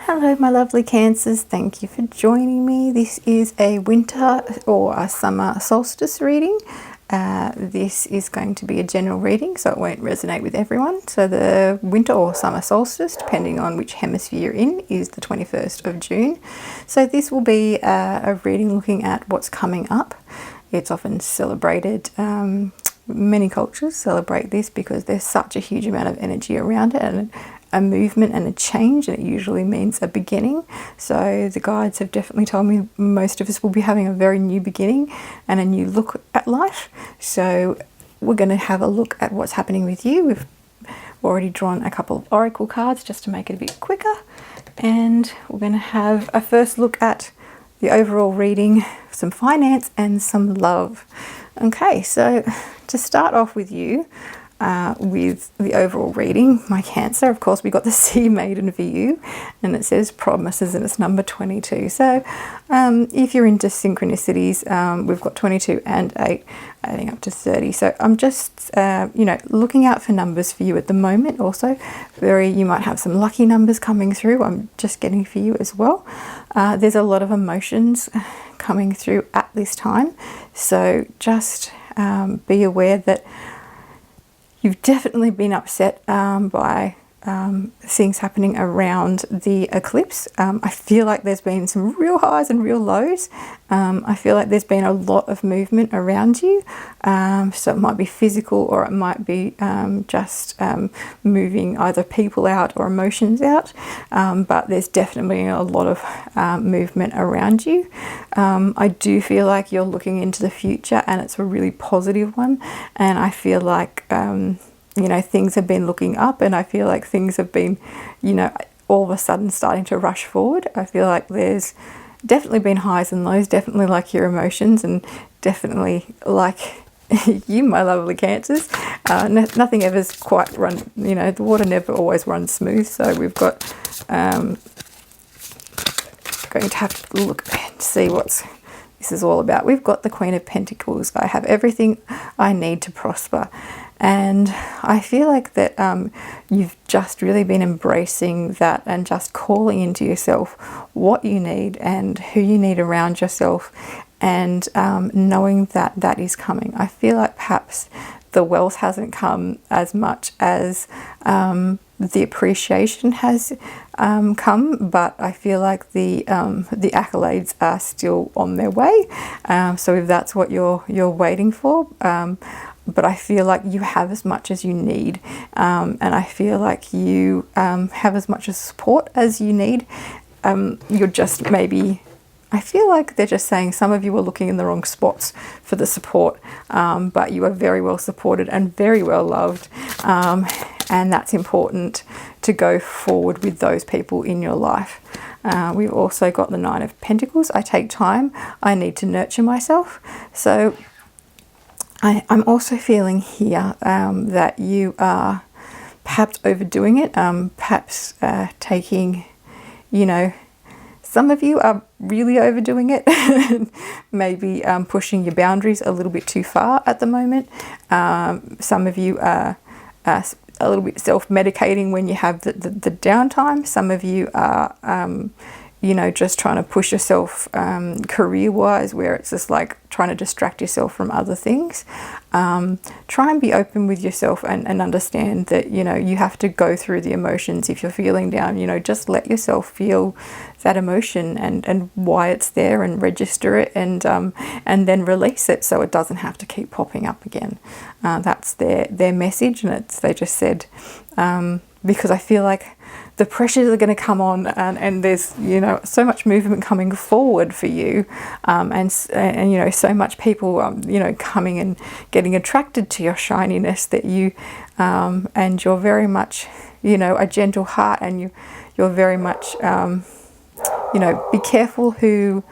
Hello my lovely Cancers, thank you for joining me. This is a winter or a summer solstice reading. This is going to be a general reading, so it won't resonate with everyone. So the winter or summer solstice, depending on which hemisphere you're in, is the 21st of June. So this will be a reading looking at what's coming up. It's often celebrated. Many cultures celebrate this because there's such a huge amount of energy around it and a movement and a change, and it usually means a beginning. So the guides have definitely told me most of us will be having a very new beginning and a new look at life. So we're going to have a look at what's happening with you. We've already drawn a couple of oracle cards just to make it a bit quicker, and we're going to have a first look at the overall reading, some finance and some love. Okay, so to start off with you, with the overall reading, my Cancer, of course, we got the Sea Maiden for you, and it says promises, and it's number 22. So if you're into synchronicities, we've got 22 and 8 adding up to 30. So I'm just looking out for numbers for you at the moment. Also you might have some lucky numbers coming through. I'm just getting for you as well. There's a lot of emotions coming through at this time, so just be aware that you've definitely been upset by things happening around the eclipse. I feel like there's been some real highs and real lows. I feel like there's been a lot of movement around you. So it might be physical, or it might be just moving either people out or emotions out. But there's definitely a lot of movement around you. I do feel like you're looking into the future, and it's a really positive one. And I feel like things have been looking up, and I feel like things have been, all of a sudden starting to rush forward. I feel like there's definitely been highs and lows, definitely like your emotions, and definitely like you, my lovely Cancers. Nothing ever's quite run, the water never always runs smooth. So we've got, going to have to look and see what's this is all about. We've got the Queen of Pentacles. I have everything I need to prosper. And I feel like that you've just really been embracing that and just calling into yourself what you need and who you need around yourself, and knowing that that is coming. I feel like perhaps the wealth hasn't come as much as the appreciation has come, but I feel like the accolades are still on their way. So if that's what you're waiting for, but I feel like you have as much as you need, and I feel like you have as much support as you need. You're just maybe, I feel like they're just saying some of you are looking in the wrong spots for the support, but you are very well supported and very well loved, and that's important to go forward with those people in your life. We've also got the Nine of Pentacles. I take time. I need to nurture myself. So I'm also feeling here that you are perhaps overdoing it, perhaps taking, some of you are really overdoing it, maybe pushing your boundaries a little bit too far at the moment. Some of you are a little bit self-medicating when you have the downtime. Some of you are just trying to push yourself career-wise, where it's just like trying to distract yourself from other things. Try and be open with yourself and understand that, you have to go through the emotions. If you're feeling down, just let yourself feel that emotion and why it's there, and register it, and then release it so it doesn't have to keep popping up again. That's their message, and they just said, because I feel like the pressures are going to come on, and there's so much movement coming forward for you, and so much people coming and getting attracted to your shininess, that you and you're very much a gentle heart, and you're very much be careful who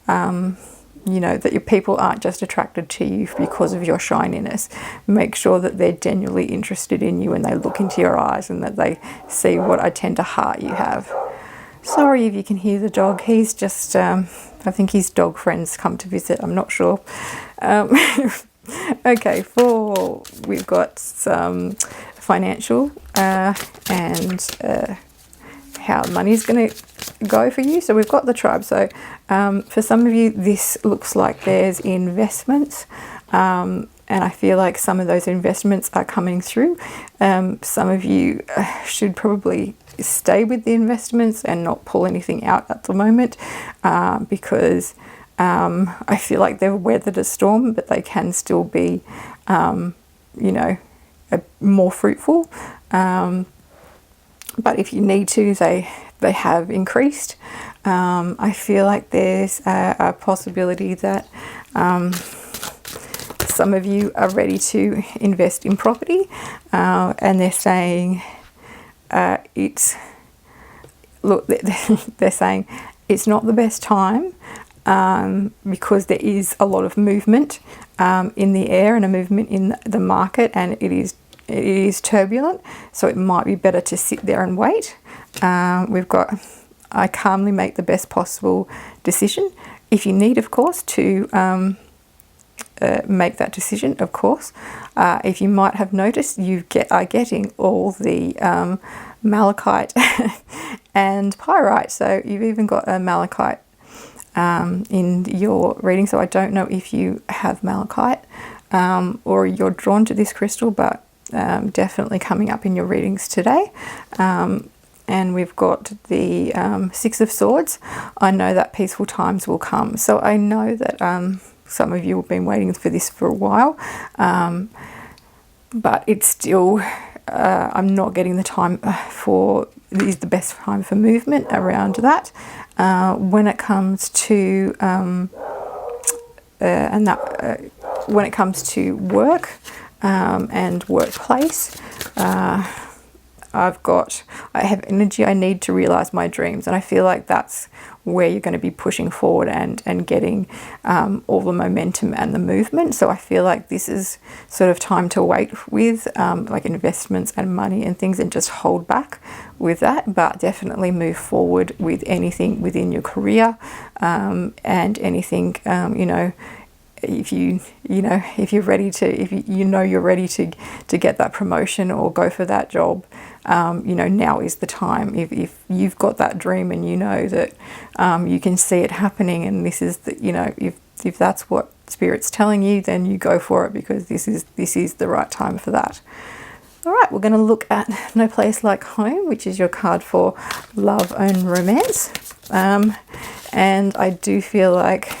that your people aren't just attracted to you because of your shininess. Make sure that they're genuinely interested in you, and they look into your eyes, and that they see what a tender heart you have. Sorry if you can hear the dog. He's just, I think his dog friends come to visit. I'm not sure. Okay, we've got some financial and how money is going to go for you. So we've got the tribe. So for some of you, this looks like there's investments. And I feel like some of those investments are coming through. Some of you should probably stay with the investments and not pull anything out at the moment, because I feel like they've weathered a storm, but they can still be, you know, more fruitful. But if you need to, they have increased. I feel like there's a possibility that some of you are ready to invest in property, and they're saying they're saying it's not the best time, because there is a lot of movement in the air and a movement in the market, and it is turbulent. So it might be better to sit there and wait. We've got, I calmly make the best possible decision. If you need, of course, to make that decision, of course. If you might have noticed, you are getting all the malachite and pyrite. So you've even got a malachite in your reading. So I don't know if you have malachite or you're drawn to this crystal, but definitely coming up in your readings today. And we've got the Six of Swords. I know that peaceful times will come. So I know that some of you have been waiting for this for a while, but it's still, I'm not getting the time for, is the best time for movement around that. When it comes to, when it comes to work and workplace, I have energy. I need to realize my dreams, and I feel like that's where you're going to be pushing forward and getting all the momentum and the movement. So I feel like this is sort of time to wait with like investments and money and things, and just hold back with that, but definitely move forward with anything within your career, and anything, if you're ready to, if you're ready to get that promotion or go for that job, now is the time. If you've got that dream and you know that you can see it happening, and this is the, if that's what Spirit's telling you, then you go for it, because this is the right time for that. All right, we're going to look at No Place Like Home, which is your card for love and romance. And I do feel like,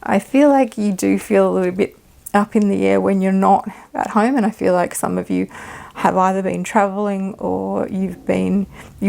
I feel like you do feel a little bit up in the air when you're not at home, and I feel like some of you have either been traveling or you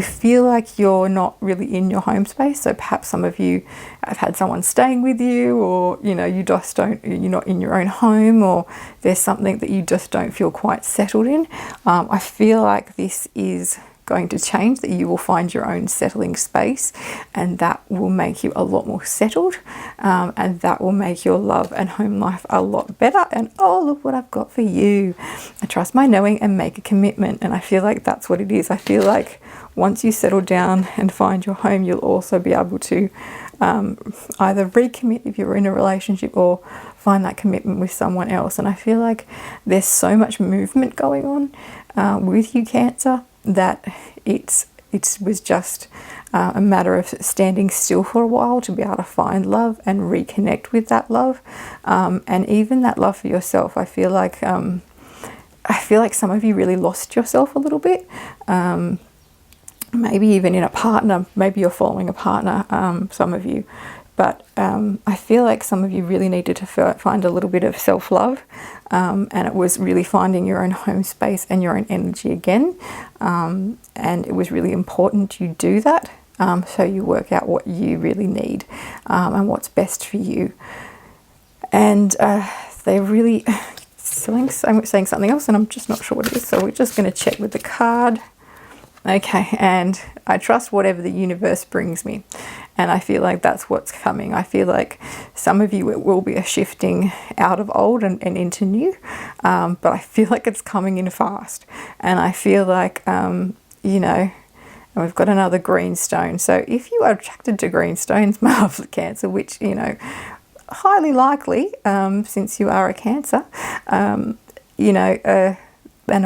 feel like you're not really in your home space. So perhaps some of you have had someone staying with you, or you're not in your own home, or there's something that you just don't feel quite settled in. I feel like this is going to change, that you will find your own settling space, and that will make you a lot more settled, and that will make your love and home life a lot better. And oh, look what I've got for you. I trust my knowing and make a commitment. And I feel like that's what it is. I feel like once you settle down and find your home, you'll also be able to either recommit if you're in a relationship, or find that commitment with someone else. And I feel like there's so much movement going on with you, Cancer, that it was just a matter of standing still for a while to be able to find love and reconnect with that love, and even that love for yourself. I feel like some of you really lost yourself a little bit, maybe even in a partner. Maybe you're following a partner, some of you. But I feel like some of you really needed to find a little bit of self-love, and it was really finding your own home space and your own energy again. And it was really important you do that, so you work out what you really need, and what's best for you. And they're really saying something else, and I'm just not sure what it is. So we're just going to check with the card. Okay, and I trust whatever the universe brings me. And I feel like that's what's coming. I feel like some of you, it will be a shifting out of old and into new. But I feel like it's coming in fast. And I feel like, and we've got another green stone. So if you are attracted to green stones, my lovely Cancer, which, highly likely, since you are a Cancer, and a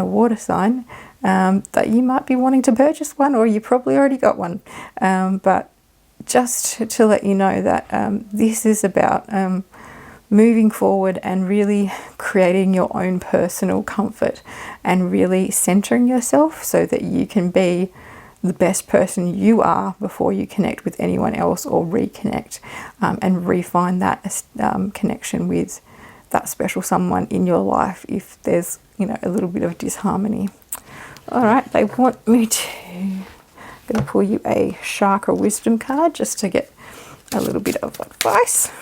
water sign, that you might be wanting to purchase one, or you probably already got one. But just to let you know that this is about moving forward and really creating your own personal comfort and really centering yourself so that you can be the best person you are before you connect with anyone else or reconnect, and refine that connection with that special someone in your life if there's, you know, a little bit of disharmony. All right, they want me to, I'm going to pull you a chakra wisdom card just to get a little bit of advice.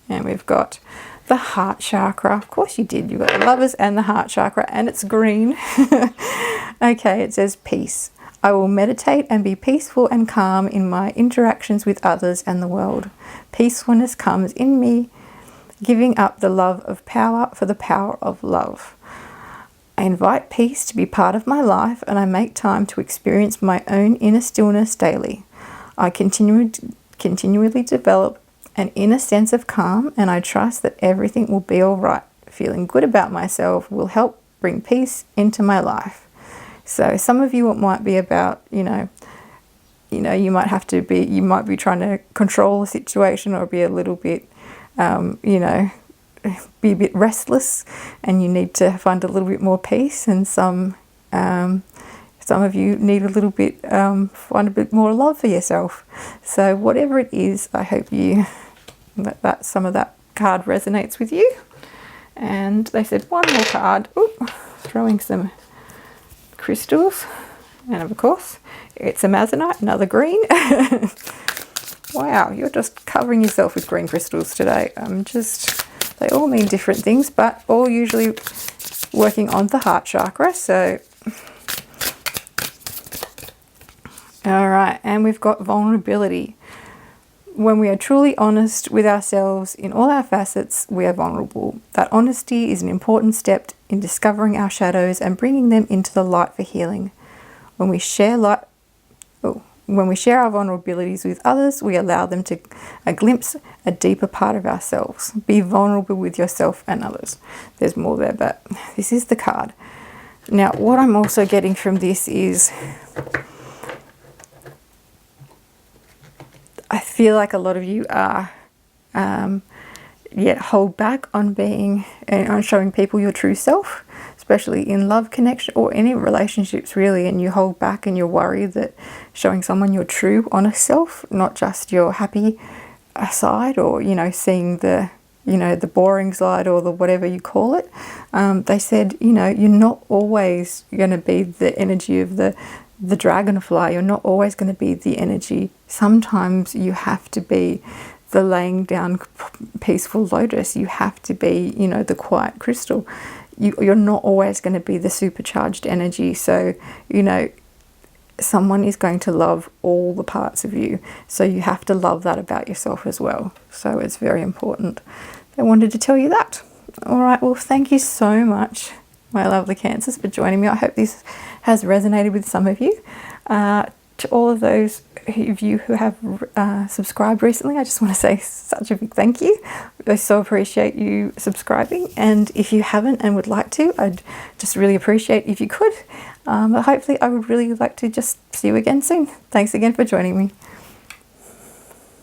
And we've got the heart chakra. Of course you did. You've got the lovers and the heart chakra, and it's green. Okay, it says peace. I will meditate and be peaceful and calm in my interactions with others and the world. Peacefulness comes in me, giving up the love of power for the power of love. I invite peace to be part of my life, and I make time to experience my own inner stillness daily. I continually develop an inner sense of calm, and I trust that everything will be all right. Feeling good about myself will help bring peace into my life. So some of you, it might be about, you might be trying to control the situation, or be a little bit, be a bit restless, and you need to find a little bit more peace. And some of you need a little bit, find a bit more love for yourself. So whatever it is, I hope that some of that card resonates with you. And they said one more card. Ooh, throwing some crystals, and of course it's a amazonite, another green. Wow, you're just covering yourself with green crystals today. They all mean different things, but all usually working on the heart chakra. So all right, and we've got vulnerability. When we are truly honest with ourselves in all our facets, we are vulnerable. That honesty is an important step in discovering our shadows and bringing them into the light for healing. When we share our vulnerabilities with others, we allow them to glimpse a deeper part of ourselves. Be vulnerable with yourself and others. There's more there, but this is the card. Now, what I'm also getting from this is, I feel like a lot of you are hold back on being and on showing people your true self, especially in love connection or any relationships really, and you hold back and you're worried that showing someone your true honest self, not just your happy side, or seeing the boring side, or the whatever you call it. They said, you're not always going to be the energy of the dragonfly. You're not always going to be the energy. Sometimes you have to be the laying down peaceful lotus. You have to be, the quiet crystal. You're not always going to be the supercharged energy. So, someone is going to love all the parts of you. So you have to love that about yourself as well. So it's very important. I wanted to tell you that. All right. Well, thank you so much, my lovely Cancers, for joining me. I hope this has resonated with some of you. To all of those of you who have subscribed recently, I just want to say such a big thank you. I so appreciate you subscribing, and if you haven't and would like to, I'd just really appreciate if you could. But hopefully I would really like to just see you again soon. Thanks again for joining me.